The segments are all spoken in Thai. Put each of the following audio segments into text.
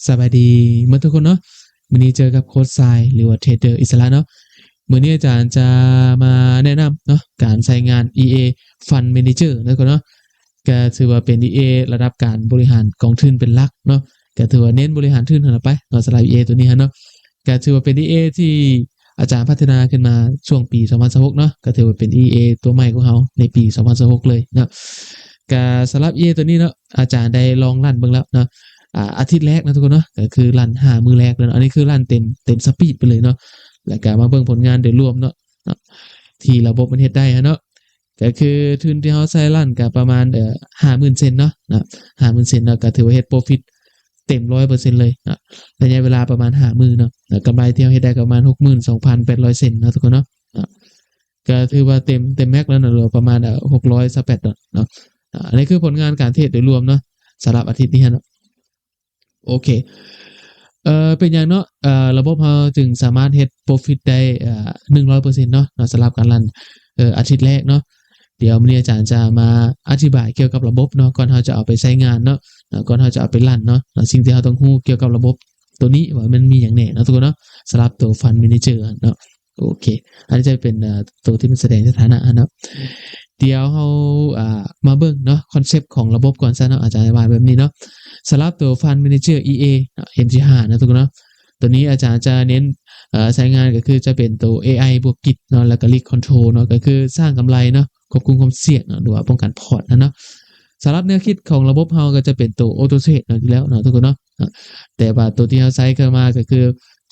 สบายดีเมื่อทุกคนเนาะวันนี้เจอกับโค้ชทรายหรือว่าเทรดเดอร์อิสระเนาะวันนี้อาจารย์จะมาแนะนำเนาะการใช้งาน EA Fund Manager นะทุกคนเนาะก็ถือว่าเป็น EA ระดับการบริหารกองทุนเป็นหลักเนาะก็ถือว่าเน้นบริหารทุนเท่านั้นไปเนาะสำหรับ EA ตัวนี้ฮะเนาะก็ถือว่าเป็น EA ที่อาจารย์พัฒนาขึ้นมาช่วงปี2026เนาะก็ถือว่าเป็น EA ตัวใหม่ของเขาในปี2026เลยเนาะก็สำหรับ EA ตัวนี้เนาะอาจารย์ได้ลองรันเบิ่งแล้วเนาะ อาทิตย์แรกนะทุกคนเนาะก็คือรัน5มือแรกเลยเนาะอันนี้คือรันเต็มสปีดไปเลยเนาะแล้วก็มาเบิ่งผลงานโดยรวมเนาะที่ระบบมันเฮ็ดได้เนาะก็คือทุนที่เฮาใช้รันก็ประมาณ50,000 เซนเนาะ50,000 เซนเนาะก็ถือว่าเฮ็ดโปรฟิตเต็ม 100% เลยนะระยะเวลาประมาณ5มื้อเนาะแล้วกำไรที่เฮาเฮ็ดได้ก็ประมาณ 62,800 เซนเนาะทุกคนเนาะก็ถือว่าเต็มแม็กแล้วเนาะเหลือประมาณ628เนาะอันนี้คือผลงานการเทรดโดยรวมเนาะสำหรับอาทิตย์นี้เนาะโอเคเป็นอย่างเนาะระบบเราจึงสามารถเฮ็ด profit ได้100%เนาะสำหรับการรันอาทิตย์แรกเนาะเดี๋ยวมื้อนี้อาจารย์จะมาอธิบายเกี่ยวกับระบบเนาะก่อนเราจะเอาไปใช้งานเนาะก่อนเราจะเอาไปรันเนาะสิ่งที่เราต้องรู้เกี่ยวกับระบบตัวนี้ว่ามันมีอย่างแน่เนาะทุกคนเนาะสำหรับตัว Fund Manager เนาะโอเคอันนี้จะเป็นตัวที่มันแสดงสถานะเนาะเดี๋ยวเรามาเบิ่งเนาะคอนเซปต์ของระบบก่อนซะเนาะอาจารย์อธิบายแบบนี้เนาะสำหรับตัว Fund Manager EA MG5 นะทุกคนเนาะตัวนี้อาจารย์จะเน้นใช้งานก็คือจะเป็นตัว AI บวก Git เนาะแล้วก็ Risk Control เนาะก็คือสร้างกำไรเนาะควบคุมความเสี่ยงเนาะหรือว่าป้องกันพอร์ตนะเนาะสำหรับแนวคิดของระบบเราก็จะเป็นตัว Auto Trade เนาะอยู่แล้วเนาะทุกคนเนาะแต่ว่าตัวที่เราใช้เข้ามาก็คือ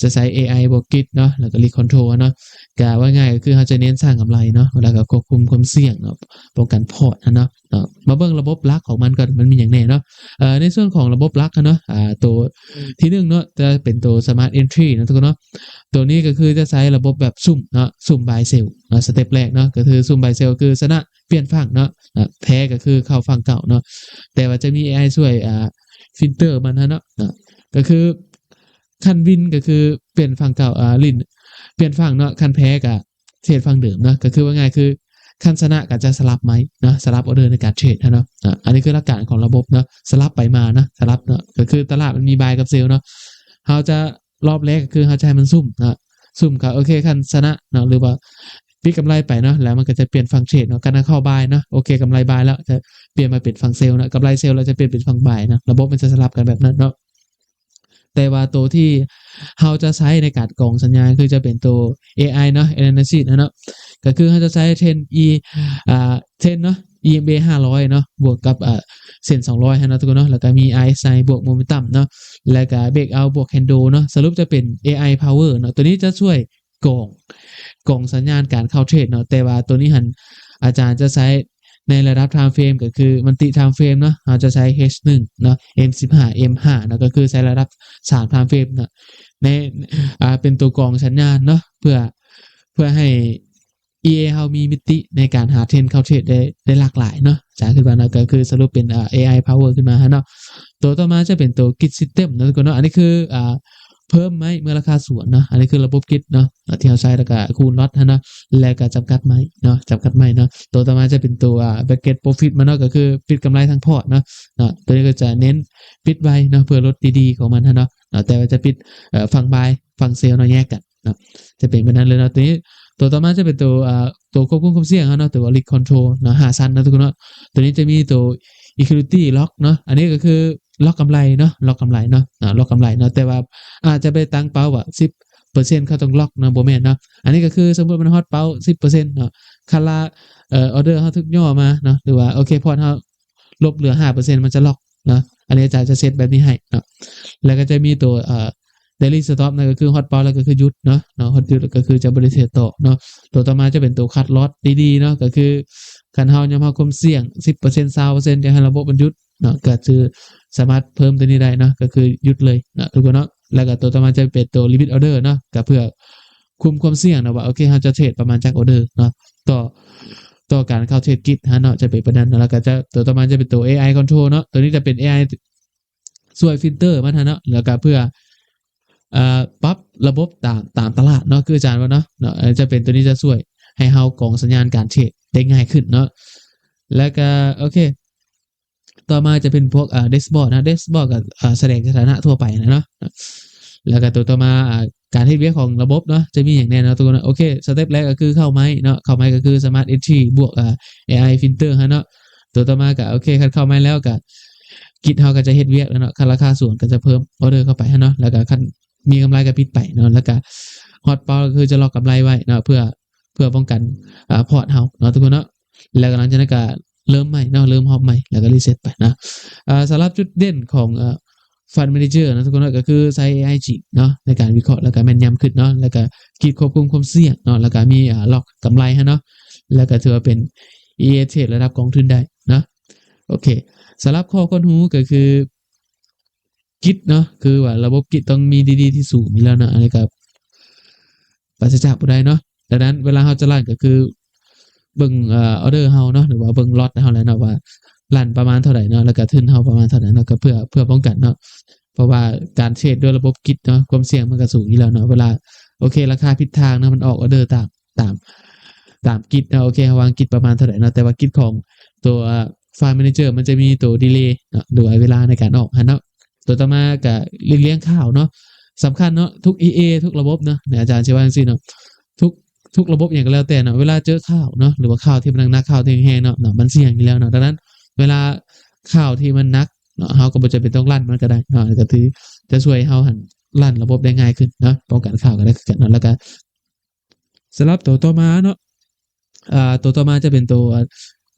จะใช้ AI บวก Git เนาะแล้วก็ Risk Control เนาะก็ว่าง่ายก็คือเราจะเน้นสร้างกำไรเนาะแล้วก็ควบคุมความเสี่ยงเนาะป้องกันพอร์ตนะเนาะมาเบิ่งระบบหลักของมันก่อนมันมีอย่างแน่เนาะในส่วนของระบบหลักเนาะตัวที่1เนาะจะเป็นตัว Smart Entry นะทุกคนเนาะตัวนี้ก็คือจะใช้ระบบแบบสุ่มเนาะสุ่ม buy sell สเต็ปแรกเนาะก็คือสุ่ม buy sell คือชนะเปลี่ยนฝั่งเนาะแพ้ก็คือเข้าฝั่งเก่าเนาะแต่ว่าจะมี AI ช่วยฟิลเตอร์มันเนาะก็คือคันวินก็คือเปลี่ยนฝั่งเก่าลินเปลี่ยนฝั่งเนาะคันแพ้ก็เทรดฝั่งเดิมเนาะก็คือว่าง่ายคือคันชนะก็จะสลับไหมเนาะสลับออเดอร์ในการเทรดเนาะอันนี้คือหลักการของระบบเนาะสลับไปมานะสลับเนาะก็คือตลาดมันมีบายกับเซลเนาะเราจะรอบแรกก็คือเราจะให้มันซุ่มนะซุ่มก็โอเคคันชนะเนาะหรือว่าปิดกำไรไปเนาะแล้วมันก็จะเปลี่ยนฝั่งเทรดเนาะกันเข้าบายเนาะโอเคกำไรบายแล้วจะเปลี่ยนมาเป็นฝั่งเซลนะกำไรเซลเราจะเปลี่ยนเป็นฝั่งบายนะระบบมันจะสลับกันแบบนั้นเนาะแต่ว่าตัวที่เราจะใช้ในการกรองสัญญาณคือจะเป็นตัว AI เนาะ Analysis เนาะก็คือเราจะใช้เทรน เทรนเนาะ EMA 500เนาะบวกกับเส้น200นะทุกคนเนาะแล้วก็มี RSI บวก Momentum เนาะแล้วก็ Breakout บวก Candle เนาะสรุปจะเป็น AI Power เนาะตัวนี้จะช่วยกรองสัญญาณการเข้าเทรดเนาะแต่ว่าตัวนี้อาจารย์จะใช้ในระดับ time frame ก็คือมันติ time frame เนาะเราจะใช้ H1 เนาะ M15 M5 เนาะก็คือใช้ระดับ3 time frame เนาะในเป็นตัวกรองสัญญาณเนาะเพื่อให้ EA เฮามีมิติในการหาเทรนเข้าเทรดได้หลากหลายเนาะจากขึ้นมาเนาะก็คือสรุปเป็นAI power ขึ้นมาเนาะตัวต่อมาจะเป็นตัว Git system เนาะทุกคนเนาะอันนี้คือเพิ่มไหมเมื่อราคาสูงเนาะอันนี้คือระบบ Git เนาะที่เราใช้แล้วก็คูณล็อตเนาะแล้วก็จำกัดไหมเนาะจำกัดไหมเนาะตัวต่อมาจะเป็นตัวbracket profit มันเนาะก็คือปิดกำไรทั้งพอร์ตเนาะตัวนี้ก็จะเน้นปิดไว้เนาะเพื่อลดดีๆของมันเนาะแต่ว่าจะปิดฝั่ง buy ฝั่ง sell เนาะแยกกันเนาะจะเป็นแบบนั้นเลยเนาะตัวต่อมาจะเป็นตัวควบคุมความเสี่ยงเนาะตัว Risk Control เนาะ5ชั้นนะทุกคนเนาะตัวนี้จะมีตัว Equity Lock เนาะอันนี้ก็คือล็อกกำไรเนาะล็อกกำไรเนาะล็อกกำไรเนาะแต่ว่าอาจจะไปตั้งเป้าว่า10%เขาต้องล็อกนะบ่แม่นเนาะอันนี้ก็คือสมมุติมันฮอตเป้า 10% เนาะคาราออเดอร์เฮาถูกย่อมาเนาะหรือว่าโอเคพอเฮาลบเหลือ 5% มันจะล็อกเนาะอันนี้อาจารย์จะเซตแบบนี้ให้เนาะแล้วก็จะมีตัวdaily stop นั่นก็คือ hot pause แล้วก็คือหยุดเนาะhot หยุดก็คือจะบริเทรดต่อเนาะตัวต่อมาจะเป็นตัว cut loss ดีๆเนาะก็คือคันเฮายามเฮาความเสี่ยง 10% 20% จะให้ระบบมันหยุดเนาะก็คือสามารถเพิ่มตัวนี้ได้เนาะก็คือหยุดเลยนะทุกคนเนาะแล้วก็ตัวต่อมาจะเป็นตัว limit order เนาะก็เพื่อคุมความเสี่ยงนะว่าโอเคเฮาจะเทรดประมาณจักออเดอร์เนาะต่อการเข้าเทรดกิจเนาะจะเป็นประเด็นแล้วก็จะตัวต่อมาจะเป็นตัว AI control เนาะตัวนี้จะเป็น AI ช่วยฟิลเตอร์มันเนาะแล้วก็เพื่อปรับระบบตามตลาดเนาะคืออาจารย์ว่าเนาะจะเป็นตัวนี้จะช่วยให้เฮากรองสัญญาณการเทรดได้ง่ายขึ้นเนาะแล้วก็โอเค ต่อมาจะเป็นพวกเดสบอร์ดนะเดสบอร์ดกับแสดงสถานะทั่วไปนะเนาะแล้วก็ตัวต่อมาการเฮ็ดเวียกของระบบเนาะจะมีอย่างแน่นอนตัวนะโอเคสเต็ปแรกก็คือเข้าไม้เนาะเข้าไม้ก็คือ Smart Entry บวกAI Filter ฮะเนาะตัวต่อมาก็โอเคคันเข้าไม้แล้วก็กิจเฮาก็จะเฮ็ดเวียกแล้วเนาะคันราคาสูงก็จะเพิ่มออเดอร์เข้าไปฮะเนาะแล้วก็คันมีกำไรก็ปิดไปเนาะแล้วก็ฮอตเปาก็คือจะล็อกกำไรไว้เนาะเพื่อป้องกันพอร์ตเฮาเนาะทุกคนเนาะแล้วก็หลังจากนั้นก็เริ่มใหม่เนาะเริ่มฮอบใหม่แล้วก็รีเซ็ตไปนะสำหรับจุดเด่นของฟัน Manager นะทุกคนก็คือใช้ AI จริงเนาะในการวิเคราะห์แล้วก็แม่นยำขึ้นเนาะแล้วก็คิดควบคุมความเสี่ยงเนาะแล้วก็มีล็อกกำไรฮะเนาะแล้วก็ถือว่าเป็น EA เทรดระดับกองทุนได้นะโอเคสำหรับข้อค้นหูก็คือกิจเนาะคือว่าระบบกิจต้องมีดีๆที่สูงมีแล้วนะอะไรกับปราศจากบ่ได้เนาะดังนั้นเวลาเฮาจะลั่นก็คือเบิ่งออเดอร์เฮาเนาะหรือว่าเบิ่งล็อตเฮาแล้วเนาะว่าลั่นประมาณเท่าไหร่เนาะแล้วก็ทุนเฮาประมาณเท่าไหร่เนาะก็เพื่อป้องกันเนาะเพราะว่าการเทรดด้วยระบบกิจเนาะความเสี่ยงมันก็สูงอยู่แล้วเนาะเวลาโอเคราคาผิดทางเนาะมันออกออเดอร์ตามตามกิจเนาะโอเควางกิจประมาณเท่าไหร่เนาะแต่ว่ากิจของตัวไฟล์แมเนเจอร์มันจะมีตัวดีเลย์เนาะหรือว่าเวลาในการออกเนาะตัวต่อมาก็เลี้ยงข่าวเนาะสำคัญเนาะทุก EA ทุกระบบเนาะอาจารย์เชื่อว่าจังซี่เนาะทุกระบบอย่างก็แล้วแต่เนาะเวลาเจอข่าวเนาะหรือว่าข่าวที่มันหนักข่าวที่แห้งเนาะมันเสี่ยงอยู่แล้วเนาะดังนั้นเวลาข่าวที่มันหนักเนาะเฮาก็บ่จำเป็นต้องลั่นมันก็ได้เนาะก็ถือจะช่วยเฮาหั่นลั่นระบบได้ง่ายขึ้นเนาะป้องกันข่าวก็ได้คือกันเนาะแล้วก็สำหรับตัวต่อมาเนาะตัวต่อมาจะเป็นตัว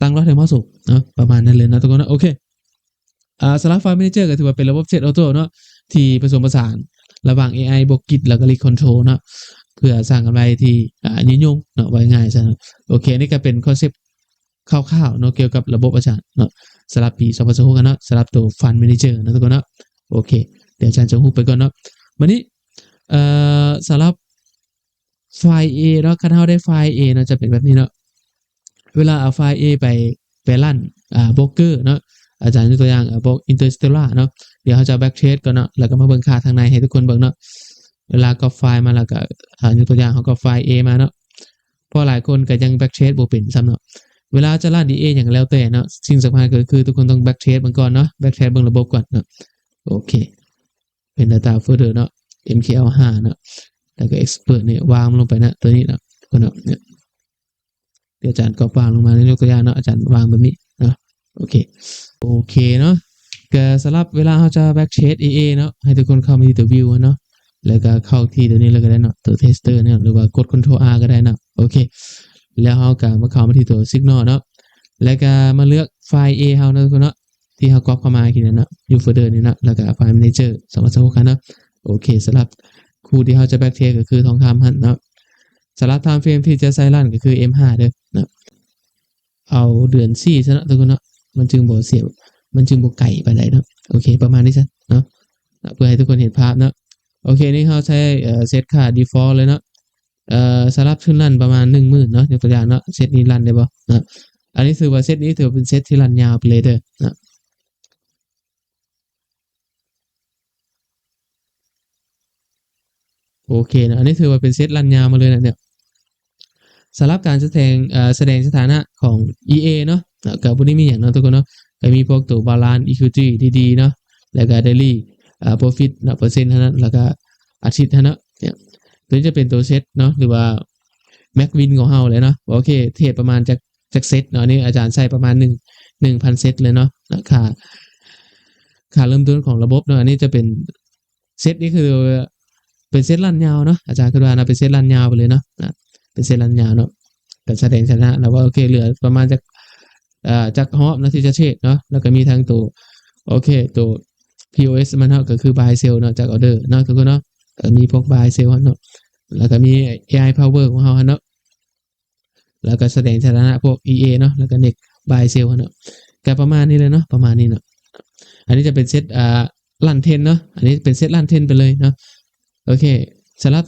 ตั้งล็อตให้เหมาะสมเนาะประมาณนั้นเลยนะทุกคนนะโอเคสำหรับไฟล์ Manager ก็ถือว่าเป็นระบบเทรดออโต้เนาะที่ผสมผสานระหว่าง AI บวกกิจแล้วก็ Risk Control เนาะเพื่อสร้างกำไรที่ยืนยงเนาะว่าง่ายซะโอเคนี่ก็เป็นคอนเซปต์คร่าวๆเนาะเกี่ยวกับระบบอาจารย์เนาะสำหรับปี2026กันเนาะสำหรับตัว Fund Manager นะทุกคนเนาะโอเคเดี๋ยวอาจารย์จะฮู้ไปก่อนเนาะวันนี้สำหรับไฟล์ A เนาะคันเฮาได้ไฟล์ A เนาะจะเป็นแบบนี้เนาะเวลาเอาไฟล์ A ไปลั่นโบรกเกอร์เนาะอาจารย์ยกตัวอย่างพวก Interstellar เนาะเดี๋ยวเขาจะแบ็กเทสก่อนเนาะแล้วก็มาเบิ่งค่าทางในให้ทุกคนเบิ่งเนาะเวลาก็ไฟล์มาแล้วก็ยกตัวอย่างเขาก็ไฟล์ A มาเนาะเพราะหลายคนก็ยังแบ็กเทสบ่เป็นซ้ำเนาะเวลาจะลั่น DA อย่างแล้วแต่เนาะสิ่งสำคัญก็คือทุกคนต้องแบ็กเทสมันก่อนเนาะแบ็กเทสเบิ่งระบบก่อนเนาะโอเคเป็น data folder เนาะ MKL5 เนาะแล้วก็ expert เนี่ยวางลงไปนะตัวนี้เนาะทุกคนเนาะเนี่ยเดี๋ยวอาจารย์ก็วางลงมาในยกตัวอย่างเนาะอาจารย์วางแบบนี้เนาะโอเคเนาะก็สำหรับเวลาเราจะ backtrace AA เนาะให้ทุกคนเข้ามาที่ตัว view เนาะแล้วก็เข้าที่ตัวนี้เลยก็ได้เนาะตัว tester เนี่ยหรือว่ากด control R ก็ได้เนาะโอเคแล้วเราก็มาเข้ามาที่ตัว signal เนาะแล้วก็มาเลือกไฟล์ A เฮาเนาะทุกคนเนาะที่เราก๊อปเข้ามาที่นั่นเนาะอยู่โฟลเดอร์นี้เนาะแล้วก็ไฟล์ manager 2026กันเนาะโอเคสำหรับคู่ที่เราจะ backtrace ก็คือทองคำหั่นเนาะสำหรับ time frame ที่จะใส่ลั่นก็คือ M5 เด้อเนาะเอาเดือน4ซะเนาะทุกคนเนาะมันจึงบ่เสียมันจึงบ่ไกลปานใดเนาะโอเคประมาณนี้ซะเนาะเพื่อให้ทุกคนเห็นภาพเนาะโอเคนี่เราใช้เซตค่า default เลยเนาะสำหรับทุนรันประมาณ 10,000 เนาะยกตัวอย่างเนาะเซตนี้รันได้บ่นะอันนี้ถือว่าเซตนี้ถือเป็นเซตที่รันยาวไปเลยเด้อนะโอเคนะอันนี้ถือว่าเป็นเซตรันยาวมาเลยนะเนี่ยสำหรับการแสดงสถานะของ EA เนาะก็บ่ได้มีหยังเนาะทุกคนเนาะก็มีพวกตัว balance equity ดีๆเนาะแล้วก็ daily profit เนาะเปอร์เซ็นต์เท่านั้นแล้วก็อาทิตย์เท่านั้นเนี่ยตัวนี้จะเป็นตัวเซตเนาะหรือว่า max win ของเราเลยเนาะโอเคเทรดประมาณจากเซตเนาะนี่อาจารย์ใส่ประมาณ1,000 เซตเลยเนาะค่าเริ่มต้นของระบบเนาะอันนี้จะเป็นเซตนี้คือเป็นเซตรันยาวเนาะอาจารย์คิดว่านะเป็นเซตรันยาวไปเลยเนาะเป็นเซตรันยาวเนาะก็แสดงชนะแล้วว่าโอเคเหลือประมาณจากฮอบนะที่จะเทรดเนาะแล้วก็มีทั้งตัวโอเคตัว POS มันเนาะก็คือ buy sell เนาะจากออเดอร์เนาะทุกคนเนาะมีพวก buy sell เนาะแล้วก็มี AI power ของเราเนาะแล้วก็แสดงสถานะพวก EA เนาะแล้วก็ next buy sell เนาะก็ประมาณนี้เลยเนาะประมาณนี้เนาะอันนี้จะเป็นเซตลันเทนเนาะอันนี้เป็นเซตลันเทนไปเลยเนาะโอเคสำหรับ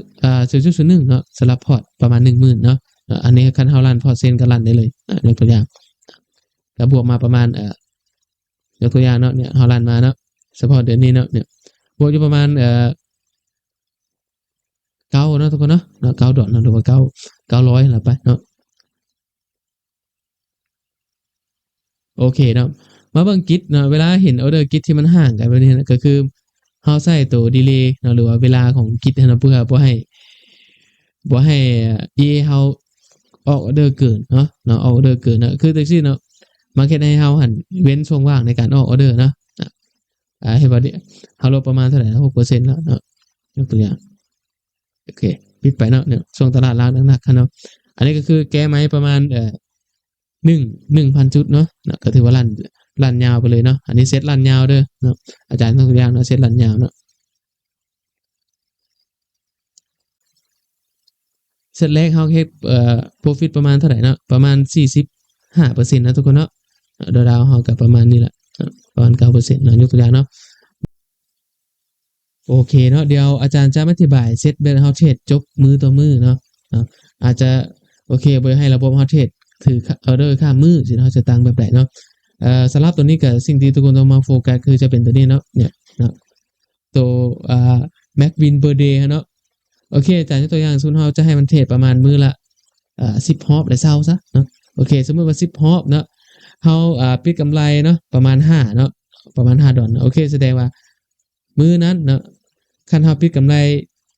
0.01เนาะสำหรับพอร์ตประมาณ 10,000 เนาะอันนี้คันเฮารันพอร์ตเซ็นก็รันได้เลยยกตัวอย่างก็บวกมาประมาณยกตัวอย่างเนาะเนี่ยเฮารันมาเนาะเฉพาะเดือนนี้เนาะเนี่ยบวกอยู่ประมาณ9เนาะทุกคนเนาะ9ดอลเนาะหรือว่า900ล่ะไปเนาะโอเคเนาะ มาเบิ่งกิจเนาะเวลาเห็นออเดอร์กิจที่มันห่างกันแบบนี้นะก็คือเฮาใช้ตัวดีเลย์เนาะหรือว่าเวลาของกิจเนาะเพื่อบ่ให้EA เฮาออกออเดอร์เกินเนาะออกออเดอร์เกินเนาะคือจังซี่เนาะมันเฮ็ดให้เฮาหั่นเว้นช่วงว่างในการออกออเดอร์เนาะเฮ็ดบ่ได้เฮาลดประมาณเท่าไหร่นะ 6% แล้วเนาะยกตัวอย่างโอเคปิดไปเนาะเนี่ยช่วงตลาดล่างหนักๆเนาะอันนี้ก็คือแก้ไหมประมาณ1,000 จุดเนาะก็ถือว่าลั่นยาวไปเลยเนาะอันนี้เซตลั่นยาวเด้อเนาะอาจารย์ยกตัวอย่างเนาะเซตลั่นยาวเนาะเซตแรกเฮาเฮ็ดprofit ประมาณเท่าไหร่เนาะประมาณ45%นะทุกคนเนาะดาวๆเฮาก็ประมาณนี้แหละประมาณ 9% เนาะยกตัวอย่างเนาะโอเคเนาะเดี๋ยวอาจารย์จะมาอธิบายเซตเบสเฮาเทรดจบมือต่อมือเนาะอาจจะโอเคบ่ให้ระบบเฮาเทรดถือออเดอร์ข้ามมือสิเฮาจะตั้งแบบใดเนาะสำหรับตัวนี้ก็สิ่งที่ทุกคนต้องมาโฟกัสคือจะเป็นตัวนี้เนาะเนี่ยเนาะตัวMACD per day เนาะโอเคอาจารย์ยกตัวอย่างสมมุติเฮาจะให้มันเทรดประมาณมื้อละ10 ฮอบและเช้าซะเนาะโอเคสมมุติว่า10 ฮอบเนาะเฮาปิดกำไรเนาะประมาณ5เนาะประมาณ$5โอเคแสดงว่ามื้อนั้นเนาะคันเฮาปิดกำไร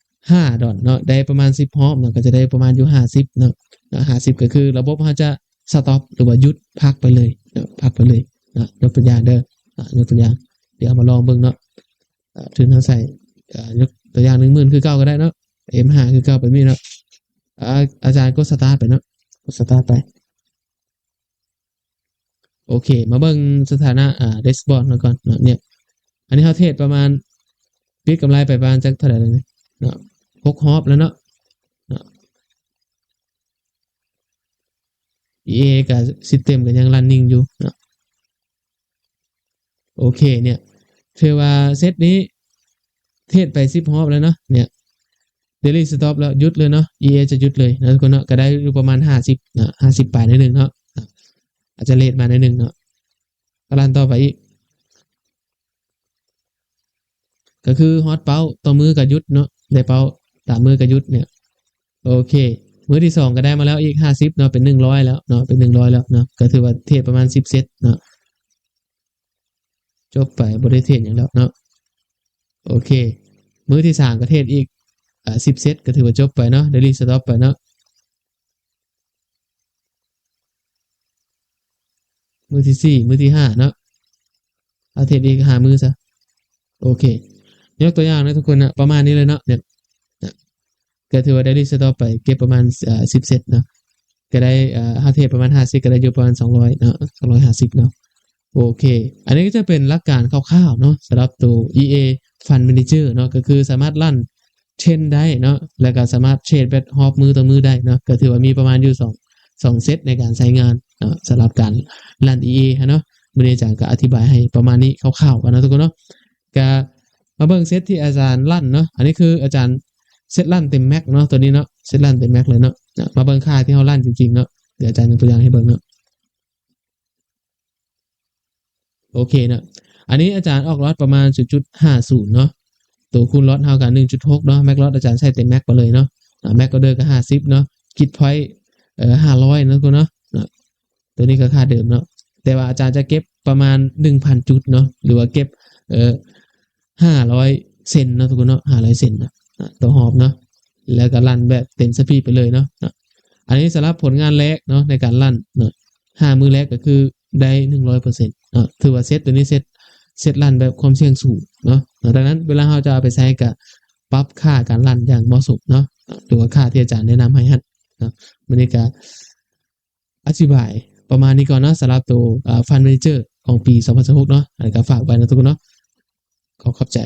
$5เนาะได้ประมาณ10 ฮอบเนาะก็จะได้ประมาณอยู่50เนาะ50ก็คือระบบเฮาจะสต็อปหรือว่าหยุดพักไปเลยเนาะพักไปเลยนะยกตัวอย่างเด้อยกตัวอย่างเดี๋ยวมาลองเบิ่งเนาะถึงเฮาใส่ยกตัวอย่าง 10,000 คือเก่าก็ได้เนาะ M5 คือเก่าแบบนี้เนาะอาจารย์ก็สตาร์ทไปเนาะกดสตาร์ทไปโอเคมาเบิ่งสถานะเดสบอร์ดก่อนเนาะเนี่ยอันนี้เฮาเทรดประมาณปิดกำไรไปประมาณจักเท่าไหร่แล้วนี่เนาะ6 ฮอบแล้วเนาะEA กับซิสเต็มก็ยังรันนิ่งอยู่เนาะโอเคเนี่ยถือว่าเซตนี้เทรดไป10 ฮอบแล้วเนาะเนี่ยDaily Stop แล้วหยุดเลยเนาะ EA จะหยุดเลยนะทุกคนเนาะก็ได้อยู่ประมาณ50นะ50ปลายนิดนึงเนาะอาจจะเลทมานิดนึงเนาะก็รันต่อไปอีกก็คือฮอตเป้าต่อมือกับยุดเนาะได้เป้าตามมือกับยุดเนี่ยโอเคมือที่2ก็ได้มาแล้วอีก50เนาะเป็น100แล้วเนาะเป็น100แล้วเนาะก็ถือว่าเทรดประมาณ10เซตเนาะจบไปบ่ได้เทรดหยังแล้วเนาะโอเคมือที่3ก็เทรดอีก10เซตก็ถือว่าจบไปเนาะ Daily Stop ไปเนาะมือที่4มือที่5เนาะเอาเทรดอีก5มือซะโอเคยกตัวอย่างนะทุกคนนะประมาณนี้เลยเนาะเนี่ยก็ถือว่า Daily Stop ไปเก็บประมาณ10เซตเนาะก็ได้ถ้าเทรดประมาณ50ก็ได้อยู่ประมาณ200เนาะ250เนาะโอเคอันนี้ก็จะเป็นหลักการคร่าวๆเนาะสำหรับตัว EA Fund Manager เนาะก็คือสามารถลั่นเช่นได้เนาะแล้วก็สามารถเทรดแบบฮอบมือต่อมือได้เนาะก็ถือว่ามีประมาณอยู่2เซตในการใช้งานเนาะสำหรับการลั่น EA เนาะมื้อนี้อาจารย์ก็อธิบายให้ประมาณนี้คร่าวๆกันนะทุกคนเนาะก็มาเบิ่งเซตที่อาจารย์ลั่นเนาะอันนี้คืออาจารย์เซตลั่นเต็มแม็กเนาะตัวนี้เนาะเซตลั่นเต็มแม็กเลยเนาะมาเบิ่งค่าที่เฮาลั่นจริงๆเนาะเดี๋ยวอาจารย์ยกตัวอย่างให้เบิ่งเนาะโอเคเนาะอันนี้อาจารย์ออกล็อตประมาณ 0.50 เนาะตัวคูณล็อตเท่ากัน 1.6 เนาะแม็กล็อตอาจารย์ใช้เต็มแม็กไปเลยเนาะแม็กก็เดินก็50เนาะคิดพอยต์500นะทุกคนเนาะตัวนี้ก็ค่าเดิมเนาะแต่ว่าอาจารย์จะเก็บประมาณ 1,000 จุดเนาะหรือว่าเก็บ500 เซนเนาะทุกคนเนาะ500 เซนนะตัวหอบเนาะแล้วก็ลั่นแบบเต็มสปีดไปเลยเนาะอันนี้สำหรับผลงานแรกเนาะในการลั่นเนาะ5มือแรกก็คือได้ 100%เนาะถือว่าเซตตัวนี้เซตลั่นแบบความเสี่ยงสูงเนาะดังนั้นเวลาเราจะเอาไปใช้กับปรับค่าการลั่นอย่างเหมาะสมเนาะหรือว่าค่าที่อาจารย์แนะนำให้ฮั่นเนาะมื้อนี้ก็อธิบายประมาณนี้ก่อนเนาะสำหรับตัวFund Manager ของปี2026เนาะก็ฝากไว้นะทุกคนเนาะขอบใจ